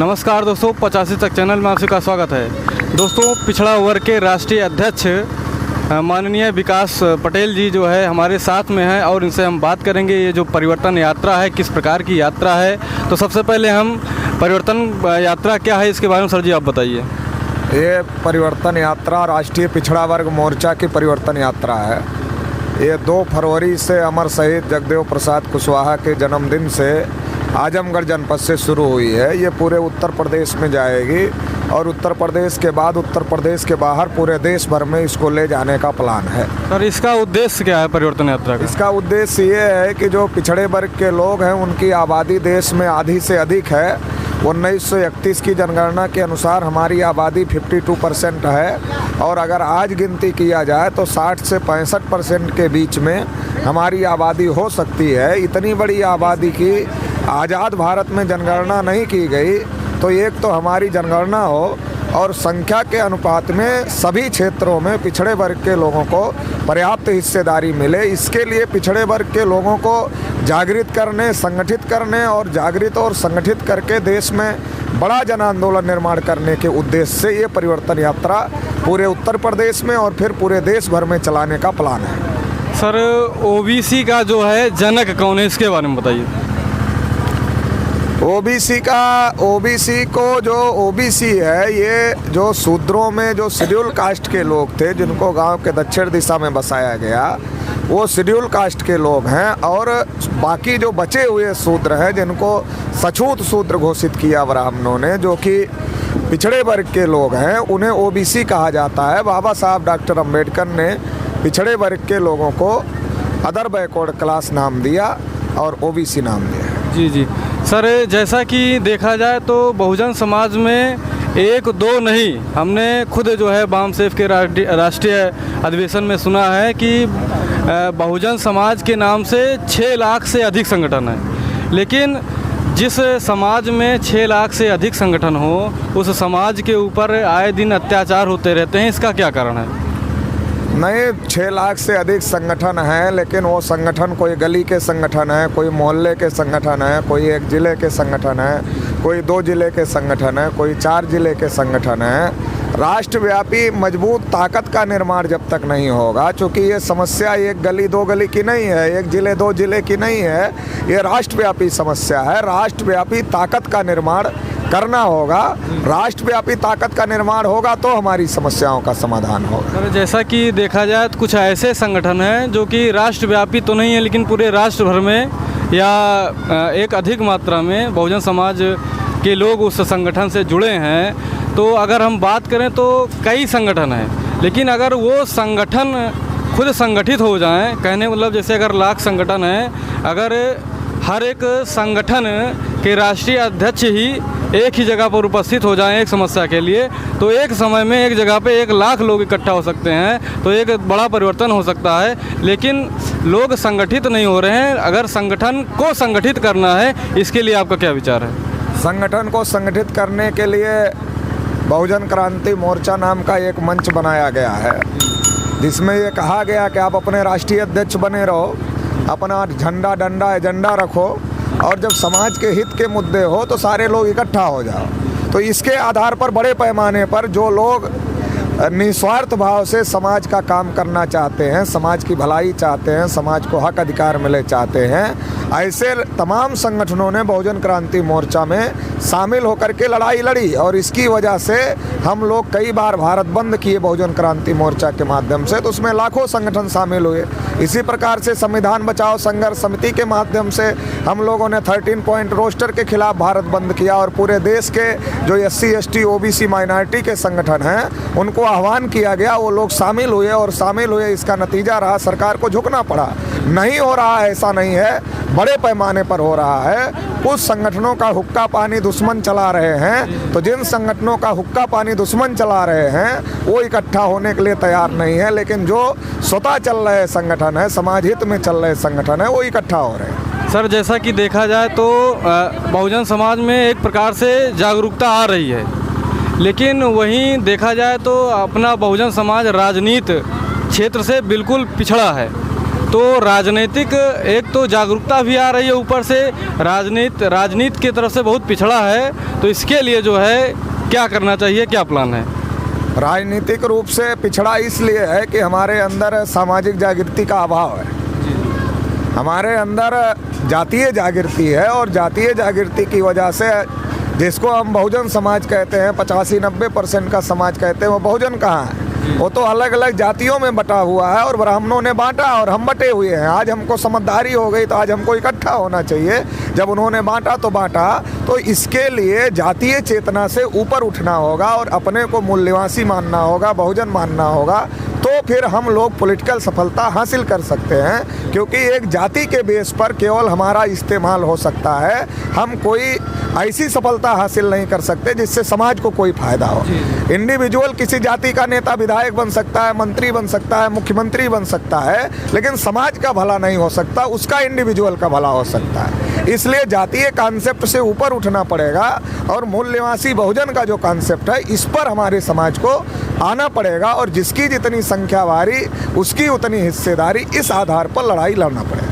नमस्कार दोस्तों, 85 तक चैनल में आप सबका स्वागत है। दोस्तों, पिछड़ा वर्ग के राष्ट्रीय अध्यक्ष माननीय विकास पटेल जी जो है हमारे साथ में हैं और इनसे हम बात करेंगे ये जो परिवर्तन यात्रा है किस प्रकार की यात्रा है। तो सबसे पहले हम परिवर्तन यात्रा क्या है इसके बारे में सर जी आप बताइए। ये परिवर्तन यात्रा राष्ट्रीय पिछड़ा वर्ग मोर्चा की परिवर्तन यात्रा है। ये 2 फरवरी से अमर शहीद जगदेव प्रसाद कुशवाहा के जन्मदिन से आजमगढ़ जनपद से शुरू हुई है। ये पूरे उत्तर प्रदेश में जाएगी और उत्तर प्रदेश के बाद उत्तर प्रदेश के बाहर पूरे देश भर में इसको ले जाने का प्लान है। सर, इसका उद्देश्य क्या है परिवर्तन यात्रा का? इसका उद्देश्य ये है कि जो पिछड़े वर्ग के लोग हैं उनकी आबादी देश में आधी से अधिक है। 1931 की जनगणना के अनुसार हमारी आबादी 52% है और अगर आज गिनती किया जाए तो 60 से 65% के बीच में हमारी आबादी हो सकती है। इतनी बड़ी आबादी की आज़ाद भारत में जनगणना नहीं की गई, तो एक तो हमारी जनगणना हो और संख्या के अनुपात में सभी क्षेत्रों में पिछड़े वर्ग के लोगों को पर्याप्त हिस्सेदारी मिले। इसके लिए पिछड़े वर्ग के लोगों को जागृत करने, संगठित करने और जागृत और संगठित करके देश में बड़ा जन आंदोलन निर्माण करने के उद्देश्य से ये परिवर्तन यात्रा पूरे उत्तर प्रदेश में और फिर पूरे देश भर में चलाने का प्लान है। सर, ओबीसी का जो है जनक कौन है इसके बारे में बताइए। ओबीसी को जो ओबीसी है, ये जो शूद्रों में जो शेड्यूल कास्ट के लोग थे जिनको गांव के दक्षिण दिशा में बसाया गया, वो शेड्यूल कास्ट के लोग हैं। और बाकी जो बचे हुए शूद्र हैं जिनको सछूत शूद्र घोषित किया ब्राह्मणों ने, जो कि पिछड़े वर्ग के लोग हैं, उन्हें ओबीसी कहा जाता है। बाबा साहब डॉक्टर अम्बेडकर ने पिछड़े वर्ग के लोगों को अदर बैकवर्ड क्लास नाम दिया और ओबीसी नाम दिया। जी सर, जैसा कि देखा जाए तो बहुजन समाज में 1-2 नहीं, हमने खुद जो है बामसेफ के राष्ट्रीय अधिवेशन में सुना है कि बहुजन समाज के नाम से 6 लाख से अधिक संगठन है। लेकिन जिस समाज में 6 लाख से अधिक संगठन हो उस समाज के ऊपर आए दिन अत्याचार होते रहते हैं, इसका क्या कारण है? नहीं, 6 लाख से अधिक संगठन हैं, लेकिन वो संगठन कोई गली के संगठन है, कोई मोहल्ले के संगठन है, कोई 1 ज़िले के संगठन है, कोई 2 ज़िले के संगठन है, कोई 4 ज़िले के संगठन है। राष्ट्रव्यापी मजबूत ताकत का निर्माण जब तक नहीं होगा, चूँकि ये समस्या 1 गली 2 गली की नहीं है, 1 ज़िले 2 ज़िले की नहीं है, ये राष्ट्रव्यापी समस्या है। राष्ट्रव्यापी ताकत का निर्माण करना होगा। राष्ट्रव्यापी ताकत का निर्माण होगा तो हमारी समस्याओं का समाधान होगा। सर, जैसा कि देखा जाए तो कुछ ऐसे संगठन हैं जो कि राष्ट्रव्यापी तो नहीं है लेकिन पूरे राष्ट्र भर में या एक अधिक मात्रा में बहुजन समाज के लोग उस संगठन से जुड़े हैं। तो अगर हम बात करें तो कई संगठन हैं, लेकिन अगर वो संगठन खुद संगठित हो जाएं, कहने मतलब जैसे अगर लाख संगठन हैं, अगर हर एक संगठन के राष्ट्रीय अध्यक्ष ही एक ही जगह पर उपस्थित हो जाएं एक समस्या के लिए, तो एक समय में एक जगह पे 1 लाख लोग इकट्ठा हो सकते हैं, तो एक बड़ा परिवर्तन हो सकता है। लेकिन लोग संगठित नहीं हो रहे हैं। अगर संगठन को संगठित करना है, इसके लिए आपका क्या विचार है? संगठन को संगठित करने के लिए बहुजन क्रांति मोर्चा नाम का एक मंच बनाया गया है, जिसमें ये कहा गया कि आप अपने राष्ट्रीय अध्यक्ष बने रहो, अपना झंडा डंडा एजेंडा रखो और जब समाज के हित के मुद्दे हो तो सारे लोग इकट्ठा हो जाओ। तो इसके आधार पर बड़े पैमाने पर जो लोग निस्वार्थ भाव से समाज का काम करना चाहते हैं, समाज की भलाई चाहते हैं, समाज को हक अधिकार मिले चाहते हैं, ऐसे तमाम संगठनों ने बहुजन क्रांति मोर्चा में शामिल होकर के लड़ाई लड़ी। और इसकी वजह से हम लोग कई बार भारत बंद किए बहुजन क्रांति मोर्चा के माध्यम से, तो उसमें लाखों संगठन शामिल हुए। इसी प्रकार से संविधान बचाओ संघर्ष समिति के माध्यम से हम लोगों ने 13 पॉइंट रोस्टर के खिलाफ भारत बंद किया और पूरे देश के जो SC ST OBC माइनॉरिटी के संगठन हैं उनको आह्वान किया गया, वो लोग शामिल हुए और शामिल हुए। इसका नतीजा रहा सरकार को झुकना पड़ा। नहीं हो रहा ऐसा नहीं है, बड़े पैमाने पर हो रहा है। कुछ संगठनों का हुक्का पानी दुश्मन चला रहे हैं, तो जिन संगठनों का हुक्का पानी दुश्मन चला रहे हैं वो इकट्ठा होने के लिए तैयार नहीं है, लेकिन जो स्वतः चल रहे संगठन है, समाज हित में चल रहे संगठन है, वो इकट्ठा हो रहे हैं। सर, जैसा कि देखा जाए तो बहुजन समाज में एक प्रकार से जागरूकता आ रही है, लेकिन वहीं देखा जाए तो अपना बहुजन समाज राजनीति क्षेत्र से बिल्कुल पिछड़ा है। तो राजनीतिक एक तो जागरूकता भी आ रही है, ऊपर से राजनीति की तरफ से बहुत पिछड़ा है, तो इसके लिए जो है क्या करना चाहिए, क्या प्लान है? राजनीतिक रूप से पिछड़ा इसलिए है कि हमारे अंदर सामाजिक जागृति का अभाव है। हमारे अंदर जातीय जागृति है और जातीय जागृति की वजह से जिसको हम बहुजन समाज कहते हैं, 85-90% का समाज कहते हैं, वो बहुजन कहाँ है? वो तो अलग अलग जातियों में बटा हुआ है और ब्राह्मणों ने बांटा और हम बटे हुए हैं। आज हमको समझदारी हो गई तो आज हमको इकट्ठा होना चाहिए। जब उन्होंने बांटा तो इसके लिए जातीय चेतना से ऊपर उठना होगा और अपने को मूल्यवासी मानना होगा, बहुजन मानना होगा, तो फिर हम लोग पॉलिटिकल सफलता हासिल कर सकते हैं। क्योंकि एक जाति के बेस पर केवल हमारा इस्तेमाल हो सकता है, हम कोई ऐसी सफलता हासिल नहीं कर सकते जिससे समाज को कोई फायदा हो। इंडिविजुअल किसी जाति का नेता विधायक बन सकता है, मंत्री बन सकता है, मुख्यमंत्री बन सकता है, लेकिन समाज का भला नहीं हो सकता, उसका इंडिविजुअल का भला हो सकता है। इसलिए जातीय कॉन्सेप्ट से ऊपर उठना पड़ेगा और मूल्यवासी बहुजन का जो कॉन्सेप्ट है, इस पर हमारे समाज को आना पड़ेगा और जिसकी जितनी संख्या भारी उसकी उतनी हिस्सेदारी, इस आधार पर लड़ाई लड़ना पड़ेगा।